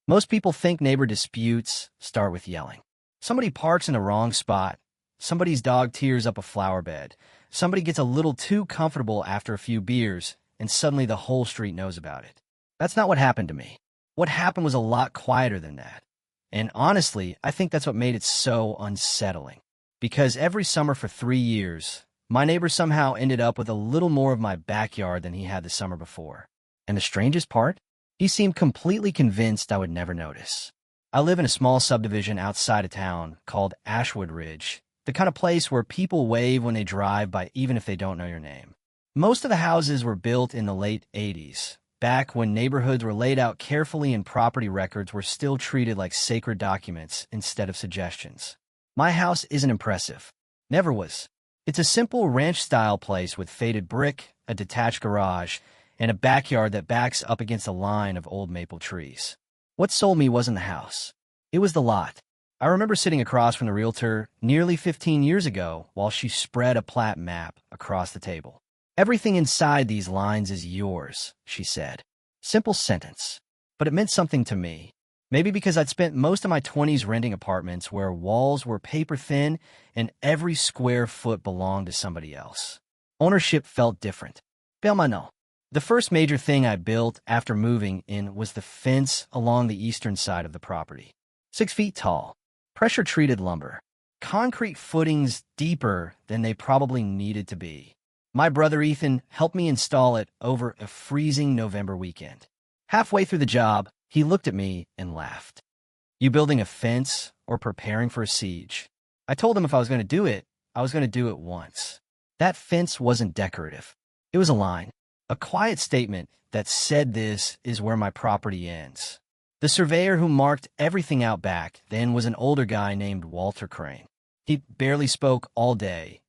Most people think neighbor disputes start with yelling. Somebody parks in the wrong spot. Somebody's dog tears up a flower bed. Somebody gets a little too comfortable after a few beers, and suddenly the whole street knows about it. That's not what happened to me. What happened was a lot quieter than that. And honestly, I think that's what made it so unsettling. Because every summer for 3 years, my neighbor somehow ended up with a little more of my backyard than he had the summer before. And the strangest part? He seemed completely convinced I would never notice. I live in a small subdivision outside of town called Ashwood Ridge, the kind of place where people wave when they drive by even if they don't know your name. Most of the houses were built in the late 80s, back when neighborhoods were laid out carefully and property records were still treated like sacred documents instead of suggestions. My house isn't impressive. Never was. It's a simple ranch-style place with faded brick, a detached garage, and a backyard that backs up against a line of old maple trees. What sold me wasn't the house. It was the lot. I remember sitting across from the realtor nearly 15 years ago while she spread a plat map across the table. "Everything inside these lines is yours," she said. Simple sentence. But it meant something to me. Maybe because I'd spent most of my 20s renting apartments where walls were paper thin and every square foot belonged to somebody else. Ownership felt different. Permanent. The first major thing I built after moving in was the fence along the eastern side of the property. 6 feet tall. Pressure-treated lumber. Concrete footings deeper than they probably needed to be. My brother Ethan helped me install it over a freezing November weekend. Halfway through the job, he looked at me and laughed. "You building a fence or preparing for a siege?" I told him if I was going to do it, I was going to do it once. That fence wasn't decorative. It was a line, a quiet statement that said this is where my property ends. The surveyor who marked everything out back then was an older guy named Walter Crane. He barely spoke all day,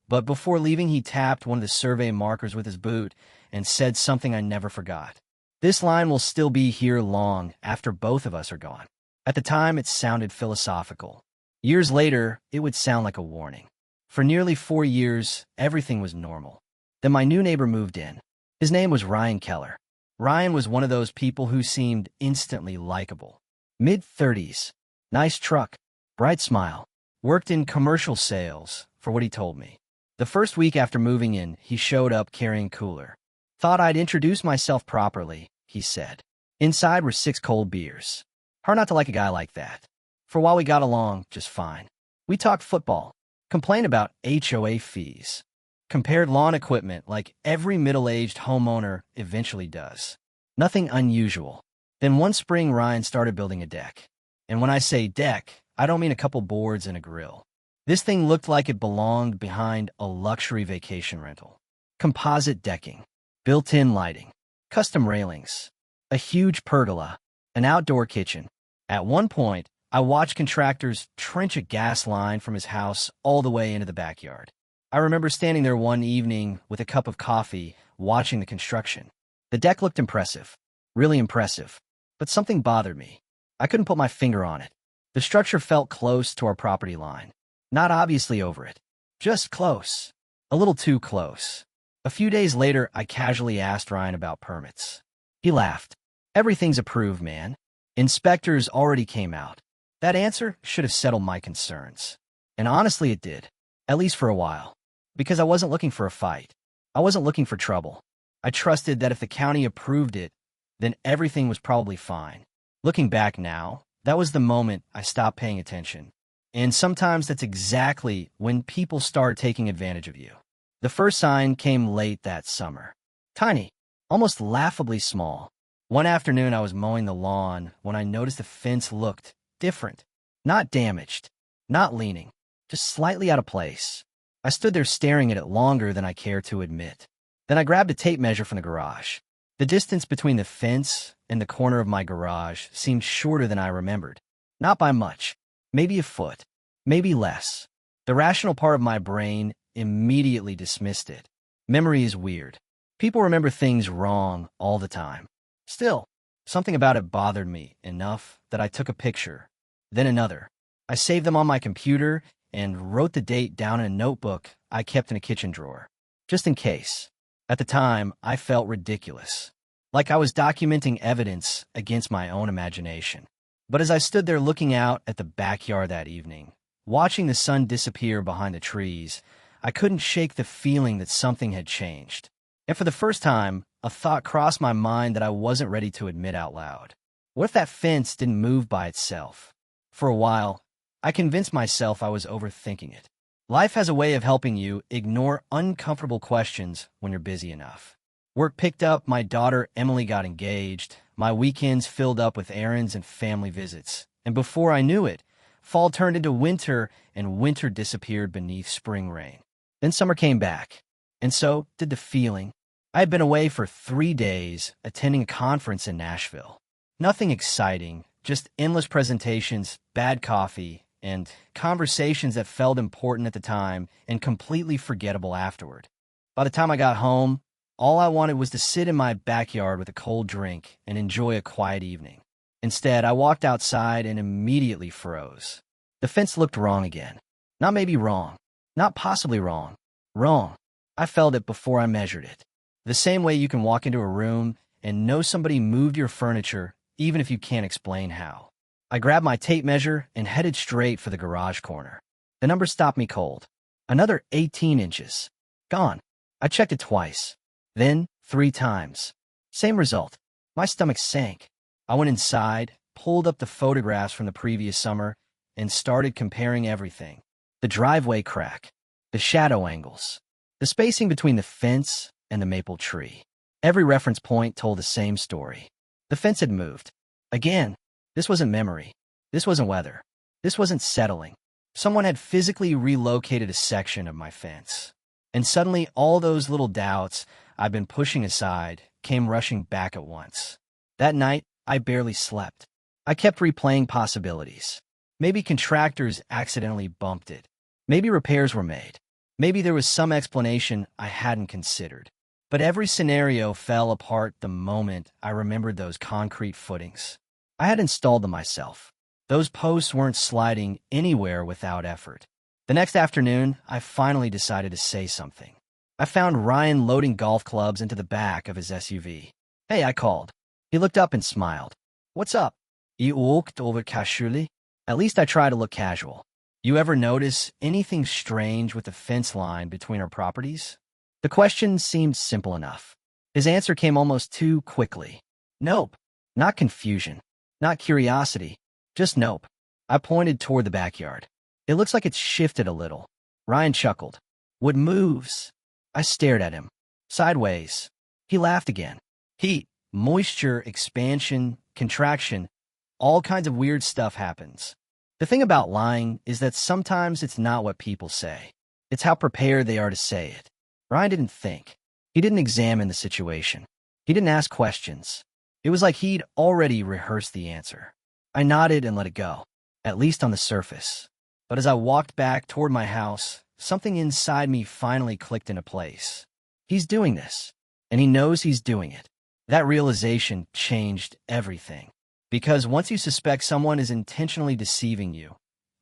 but before leaving he tapped one of the survey markers with his boot and said something I never forgot. "This line will still be here long after both of us are gone." At the time, it sounded philosophical. Years later, it would sound like a warning. For nearly 4 years, everything was normal. Then my new neighbor moved in. His name was Ryan Keller. Ryan was one of those people who seemed instantly likable. Mid-30s, nice truck, bright smile, worked in commercial sales, for what he told me. The first week after moving in, he showed up carrying a cooler. "Thought I'd introduce myself properly," he said. Inside were 6 cold beers. Hard not to like a guy like that. For a while we got along just fine. We talked football, complained about HOA fees, compared lawn equipment like every middle-aged homeowner eventually does. Nothing unusual. Then one spring Ryan started building a deck. And when I say deck, I don't mean a couple boards and a grill. This thing looked like it belonged behind a luxury vacation rental. Composite decking, built-in lighting, custom railings, a huge pergola, an outdoor kitchen. At one point, I watched contractors trench a gas line from his house all the way into the backyard. I remember standing there one evening with a cup of coffee, watching the construction. The deck looked impressive, really impressive, but something bothered me. I couldn't put my finger on it. The structure felt close to our property line. Not obviously over it, just close, a little too close. A few days later, I casually asked Ryan about permits. He laughed. "Everything's approved, man. Inspectors already came out." That answer should have settled my concerns. And honestly, it did, at least for a while, because I wasn't looking for a fight. I wasn't looking for trouble. I trusted that if the county approved it, then everything was probably fine. Looking back now, that was the moment I stopped paying attention. And sometimes that's exactly when people start taking advantage of you. The first sign came late that summer. Tiny, almost laughably small. One afternoon I was mowing the lawn when I noticed the fence looked different. Not damaged, not leaning, just slightly out of place. I stood there staring at it longer than I cared to admit. Then I grabbed a tape measure from the garage. The distance between the fence and the corner of my garage seemed shorter than I remembered. Not by much. Maybe a foot. Maybe less. The rational part of my brain immediately dismissed it. Memory is weird. People remember things wrong all the time. Still, something about it bothered me enough that I took a picture, then another. I saved them on my computer and wrote the date down in a notebook I kept in a kitchen drawer, just in case. At the time, I felt ridiculous. like I was documenting evidence against my own imagination. But as I stood there looking out at the backyard that evening, watching the sun disappear behind the trees, I couldn't shake the feeling that something had changed. And for the first time, a thought crossed my mind that I wasn't ready to admit out loud. What if that fence didn't move by itself? For a while, I convinced myself I was overthinking it. Life has a way of helping you ignore uncomfortable questions when you're busy enough. Work picked up, my daughter Emily got engaged, my weekends filled up with errands and family visits, and before I knew it, fall turned into winter and winter disappeared beneath spring rain. Then summer came back, and so did the feeling. I had been away for 3 days, attending a conference in Nashville. Nothing exciting, just endless presentations, bad coffee, and conversations that felt important at the time and completely forgettable afterward. By the time I got home, all I wanted was to sit in my backyard with a cold drink and enjoy a quiet evening. Instead, I walked outside and immediately froze. The fence looked wrong again. Not maybe wrong. Not possibly wrong. Wrong. I felt it before I measured it. The same way you can walk into a room and know somebody moved your furniture, even if you can't explain how. I grabbed my tape measure and headed straight for the garage corner. The number stopped me cold. Another 18 inches. Gone. I checked it twice. Then 3 times. Same result. My stomach sank. I went inside, pulled up the photographs from the previous summer, and started comparing everything. The driveway crack, the shadow angles, the spacing between the fence and the maple tree. Every reference point told the same story. The fence had moved. Again, this wasn't memory. This wasn't weather. This wasn't settling. Someone had physically relocated a section of my fence. And suddenly all those little doubts I'd been pushing aside came rushing back at once. That night, I barely slept. I kept replaying possibilities. Maybe contractors accidentally bumped it. Maybe repairs were made. Maybe there was some explanation I hadn't considered. But every scenario fell apart the moment I remembered those concrete footings. I had installed them myself. Those posts weren't sliding anywhere without effort. The next afternoon, I finally decided to say something. I found Ryan loading golf clubs into the back of his SUV. "Hey," I called. He looked up and smiled. "What's up? You walked over casually?" At least I try to look casual. "You ever notice anything strange with the fence line between our properties?" The question seemed simple enough. His answer came almost too quickly. "Nope." Not confusion. Not curiosity. Just nope. I pointed toward the backyard. "It looks like it's shifted a little." Ryan chuckled. "What moves?" I stared at him. Sideways. He laughed again. Heat, moisture, expansion, contraction, all kinds of weird stuff happens. The thing about lying is that sometimes it's not what people say. It's how prepared they are to say it. Ryan didn't think. He didn't examine the situation. He didn't ask questions. It was like he'd already rehearsed the answer. I nodded and let it go, at least on the surface. But as I walked back toward my house, something inside me finally clicked into place. He's doing this, and he knows he's doing it. That realization changed everything. Because once you suspect someone is intentionally deceiving you,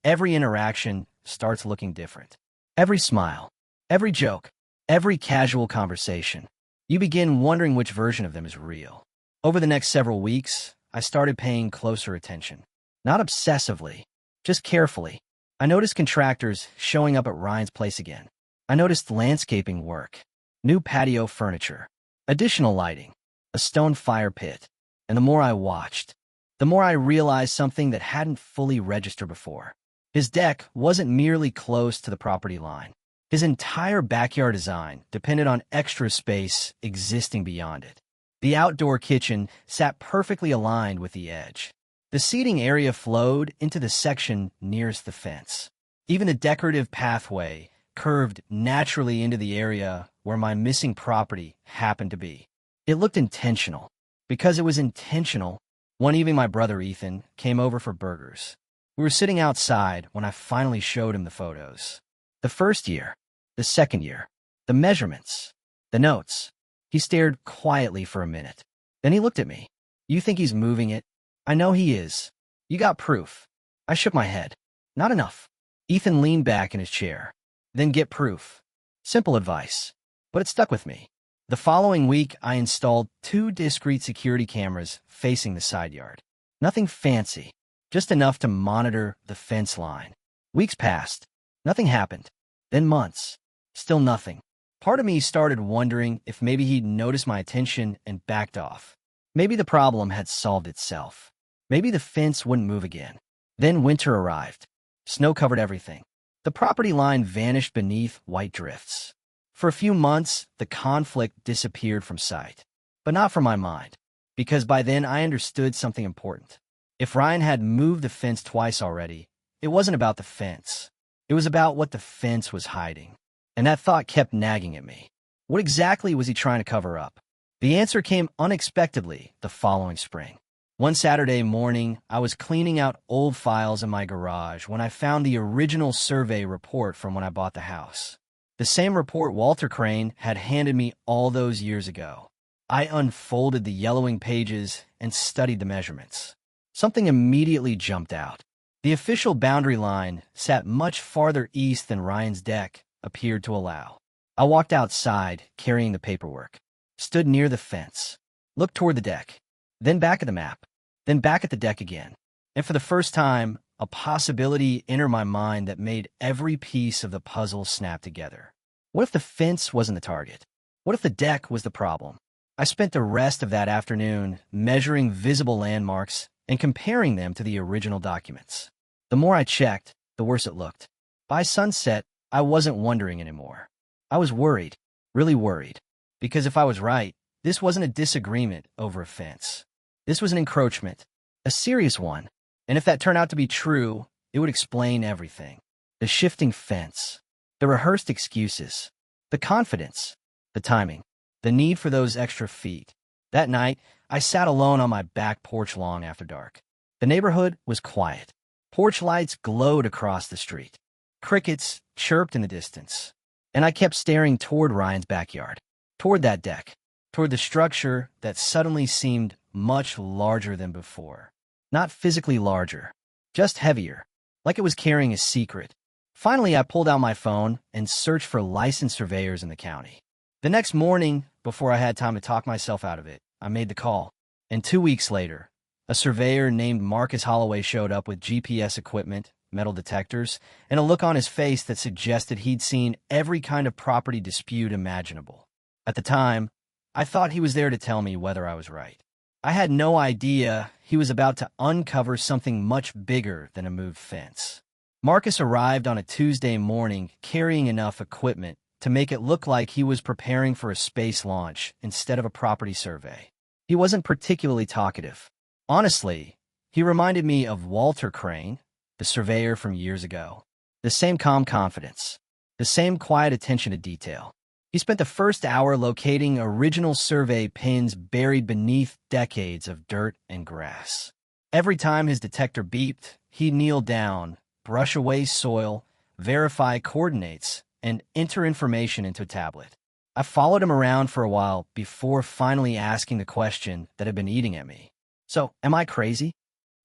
every interaction starts looking different. Every smile, every joke, every casual conversation. You begin wondering which version of them is real. Over the next several weeks, I started paying closer attention. Not obsessively, just carefully. I noticed contractors showing up at Ryan's place again. I noticed landscaping work, new patio furniture, additional lighting, a stone fire pit. And the more I watched, the more I realized something that hadn't fully registered before. His deck wasn't merely close to the property line. His entire backyard design depended on extra space existing beyond it. The outdoor kitchen sat perfectly aligned with the edge. The seating area flowed into the section nearest the fence. Even the decorative pathway curved naturally into the area where my missing property happened to be. It looked intentional. Because it was intentional, one evening my brother Ethan came over for burgers. We were sitting outside when I finally showed him the photos. The first year, the second year, the measurements, the notes. He stared quietly for a minute. Then he looked at me. "You think he's moving it?" "I know he is. You got proof." I shook my head. "Not enough." Ethan leaned back in his chair. "Then get proof." Simple advice. But it stuck with me. The following week, I installed 2 discrete security cameras facing the side yard. Nothing fancy, just enough to monitor the fence line. Weeks passed. Nothing happened. Then months. Still nothing. Part of me started wondering if maybe he'd noticed my attention and backed off. Maybe the problem had solved itself. Maybe the fence wouldn't move again. Then winter arrived. Snow covered everything. The property line vanished beneath white drifts. For a few months, the conflict disappeared from sight. But not from my mind, because by then I understood something important. If Ryan had moved the fence twice already, it wasn't about the fence. It was about what the fence was hiding. And that thought kept nagging at me. What exactly was he trying to cover up? The answer came unexpectedly the following spring. One Saturday morning, I was cleaning out old files in my garage when I found the original survey report from when I bought the house. The same report Walter Crane had handed me all those years ago. I unfolded the yellowing pages and studied the measurements. Something immediately jumped out. The official boundary line sat much farther east than Ryan's deck appeared to allow. I walked outside, carrying the paperwork, stood near the fence, looked toward the deck, then back at the map, then back at the deck again. And for the first time, a possibility entered my mind that made every piece of the puzzle snap together. What if the fence wasn't the target? What if the deck was the problem? I spent the rest of that afternoon measuring visible landmarks and comparing them to the original documents. The more I checked, the worse it looked. By sunset, I wasn't wondering anymore. I was worried, really worried, because if I was right, this wasn't a disagreement over a fence. This was an encroachment, a serious one, and if that turned out to be true, it would explain everything. The shifting fence, the rehearsed excuses, the confidence, the timing, the need for those extra feet. That night, I sat alone on my back porch long after dark. The neighborhood was quiet. Porch lights glowed across the street. Crickets chirped in the distance. And I kept staring toward Ryan's backyard, toward that deck, toward the structure that suddenly seemed much larger than before. Not physically larger, just heavier, like it was carrying a secret. Finally, I pulled out my phone and searched for licensed surveyors in the county. The next morning, before I had time to talk myself out of it, I made the call. And 2 weeks later, a surveyor named Marcus Holloway showed up with GPS equipment, metal detectors, and a look on his face that suggested he'd seen every kind of property dispute imaginable. At the time, I thought he was there to tell me whether I was right. I had no idea he was about to uncover something much bigger than a moved fence. Marcus arrived on a Tuesday morning carrying enough equipment to make it look like he was preparing for a space launch instead of a property survey. He wasn't particularly talkative. Honestly, he reminded me of Walter Crane, the surveyor from years ago. The same calm confidence, the same quiet attention to detail. He spent the first hour locating original survey pins buried beneath decades of dirt and grass. Every time his detector beeped, he'd kneel down, brush away soil, verify coordinates, and enter information into a tablet. I followed him around for a while before finally asking the question that had been eating at me. So, am I crazy?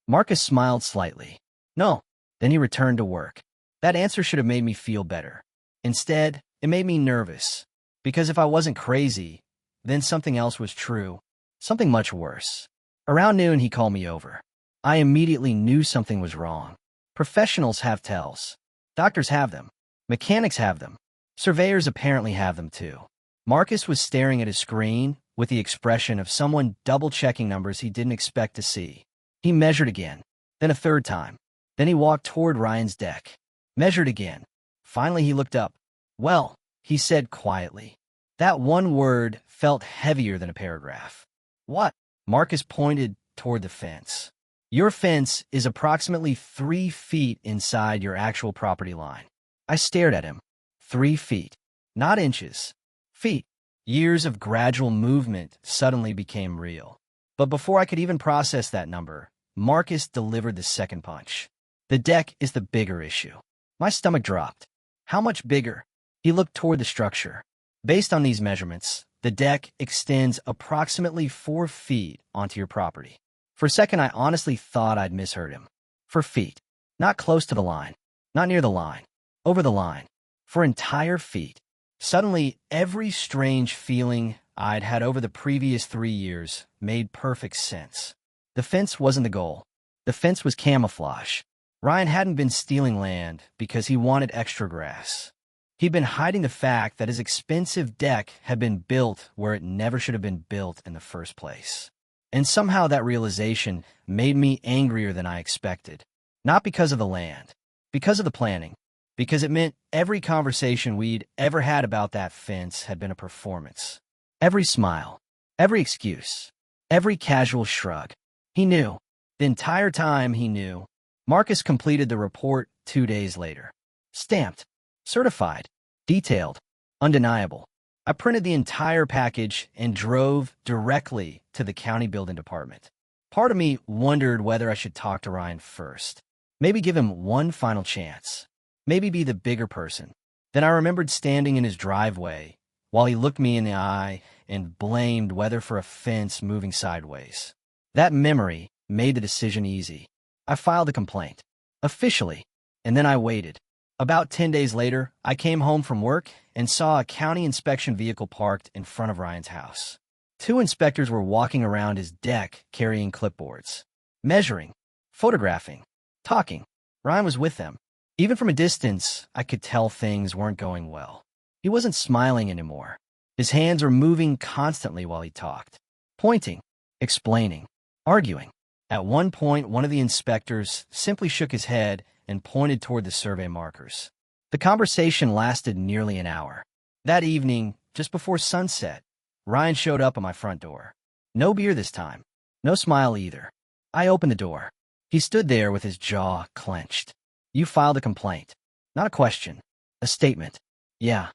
Marcus smiled slightly. No. Then he returned to work. That answer should have made me feel better. Instead, it made me nervous. Because if I wasn't crazy, then something else was true. Something much worse. Around noon, he called me over. I immediately knew something was wrong. Professionals have tells. Doctors have them. Mechanics have them. Surveyors apparently have them too. Marcus was staring at his screen with the expression of someone double-checking numbers he didn't expect to see. He measured again, then a third time. Then he walked toward Ryan's deck. Measured again. Finally, he looked up. Well, he said quietly. That one word felt heavier than a paragraph. What? Marcus pointed toward the fence. Your fence is approximately 3 feet inside your actual property line. I stared at him. 3 feet. Not inches. Feet. Years of gradual movement suddenly became real. But before I could even process that number, Marcus delivered the second punch. The deck is the bigger issue. My stomach dropped. How much bigger? He looked toward the structure. Based on these measurements, the deck extends approximately 4 feet onto your property. For a second, I honestly thought I'd misheard him. 4 feet. Not close to the line. Not near the line. Over the line. 4 entire feet. Suddenly, every strange feeling I'd had over the previous 3 years made perfect sense. The fence wasn't the goal. The fence was camouflage. Ryan hadn't been stealing land because he wanted extra grass. He'd been hiding the fact that his expensive deck had been built where it never should have been built in the first place. And somehow that realization made me angrier than I expected. Not because of the land, because of the planning, because it meant every conversation we'd ever had about that fence had been a performance. Every smile, every excuse, every casual shrug. He knew. The entire time he knew. Marcus completed the report 2 days later. Stamped, certified, detailed, undeniable. I printed the entire package and drove directly to the county building department. Part of me wondered whether I should talk to Ryan first. Maybe give him one final chance. Maybe be the bigger person. Then I remembered standing in his driveway while he looked me in the eye and blamed weather for a fence moving sideways. That memory made the decision easy. I filed a complaint, officially, and then I waited. About 10 days later, I came home from work and saw a county inspection vehicle parked in front of Ryan's house. 2 inspectors were walking around his deck carrying clipboards, measuring, photographing, talking. Ryan was with them. Even from a distance, I could tell things weren't going well. He wasn't smiling anymore. His hands were moving constantly while he talked, pointing, explaining, arguing. At one point, one of the inspectors simply shook his head and pointed toward the survey markers. The conversation lasted nearly an hour. That evening, just before sunset, Ryan showed up at my front door. No beer this time. No smile either. I opened the door. He stood there with his jaw clenched. You filed a complaint. Not a question. A statement. Yeah.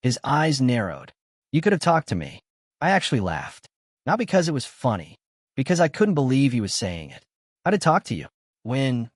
His eyes narrowed. You could have talked to me. I actually laughed. Not because it was funny. Because I couldn't believe he was saying it. I'd have talked to you. When?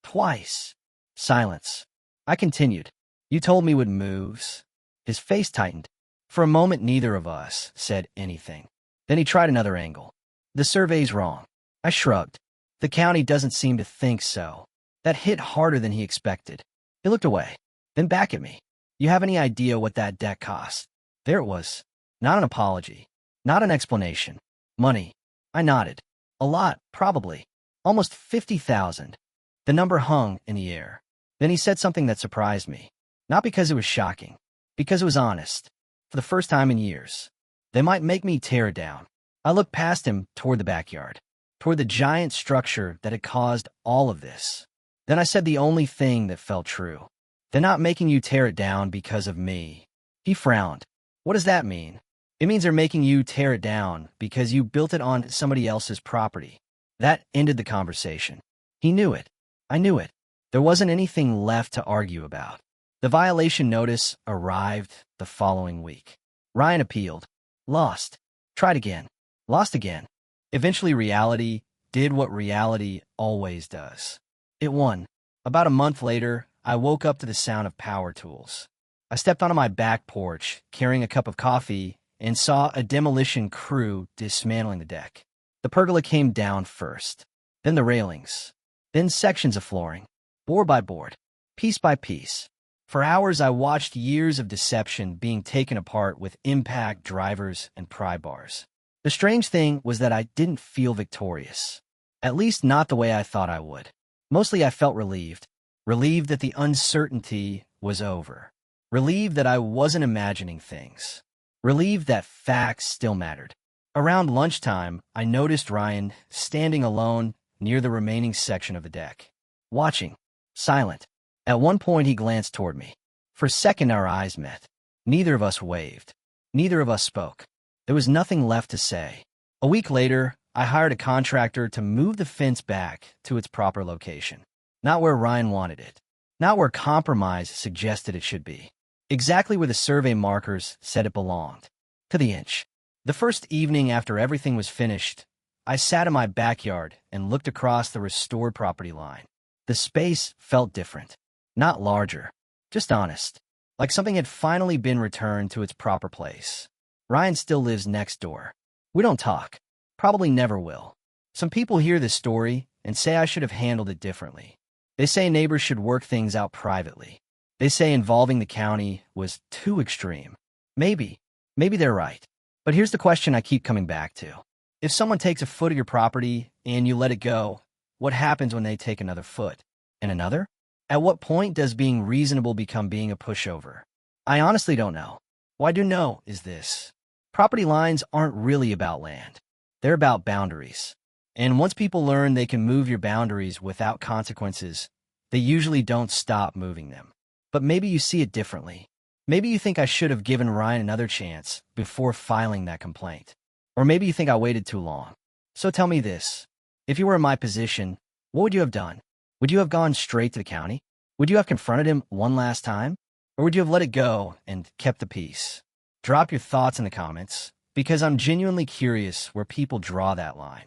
Twice. Silence. I continued. You told me with moves. His face tightened. For a moment, neither of us said anything. Then he tried another angle. The survey's wrong. I shrugged. The county doesn't seem to think so. That hit harder than he expected. He looked away, then back at me. You have any idea what that deck cost? There it was. Not an apology. Not an explanation. Money. I nodded. A lot, probably. Almost 50,000. The number hung in the air. Then he said something that surprised me. Not because it was shocking. Because it was honest. For the first time in years. They might make me tear it down. I looked past him toward the backyard. Toward the giant structure that had caused all of this. Then I said the only thing that felt true. They're not making you tear it down because of me. He frowned. What does that mean? It means they're making you tear it down because you built it on somebody else's property. That ended the conversation. He knew it. I knew it. There wasn't anything left to argue about. The violation notice arrived the following week. Ryan appealed. Lost. Tried again. Lost again. Eventually reality did what reality always does. It won. About a month later, I woke up to the sound of power tools. I stepped onto my back porch, carrying a cup of coffee, and saw a demolition crew dismantling the deck. The pergola came down first, then the railings, then sections of flooring, board by board, piece by piece. For hours, I watched years of deception being taken apart with impact drivers and pry bars. The strange thing was that I didn't feel victorious, at least not the way I thought I would. Mostly I felt relieved. Relieved that the uncertainty was over. Relieved that I wasn't imagining things. Relieved that facts still mattered. Around lunchtime, I noticed Ryan standing alone near the remaining section of the deck. Watching. Silent. At one point he glanced toward me. For a second our eyes met. Neither of us waved. Neither of us spoke. There was nothing left to say. A week later, I hired a contractor to move the fence back to its proper location. Not where Ryan wanted it. Not where compromise suggested it should be. Exactly where the survey markers said it belonged. To the inch. The first evening after everything was finished, I sat in my backyard and looked across the restored property line. The space felt different. Not larger. Just honest. Like something had finally been returned to its proper place. Ryan still lives next door. We don't talk. Probably never will. Some people hear this story and say I should have handled it differently. They say neighbors should work things out privately. They say involving the county was too extreme. Maybe they're right. But here's the question I keep coming back to. If someone takes a foot of your property and you let it go, what happens when they take another foot? And another? At what point does being reasonable become being a pushover? I honestly don't know. What I do know is this. Property lines aren't really about land. They're about boundaries. And once people learn they can move your boundaries without consequences, they usually don't stop moving them. But maybe you see it differently. Maybe you think I should have given Ryan another chance before filing that complaint. Or maybe you think I waited too long. So tell me this. If you were in my position, what would you have done? Would you have gone straight to the county? Would you have confronted him one last time? Or would you have let it go and kept the peace? Drop your thoughts in the comments, because I'm genuinely curious where people draw that line.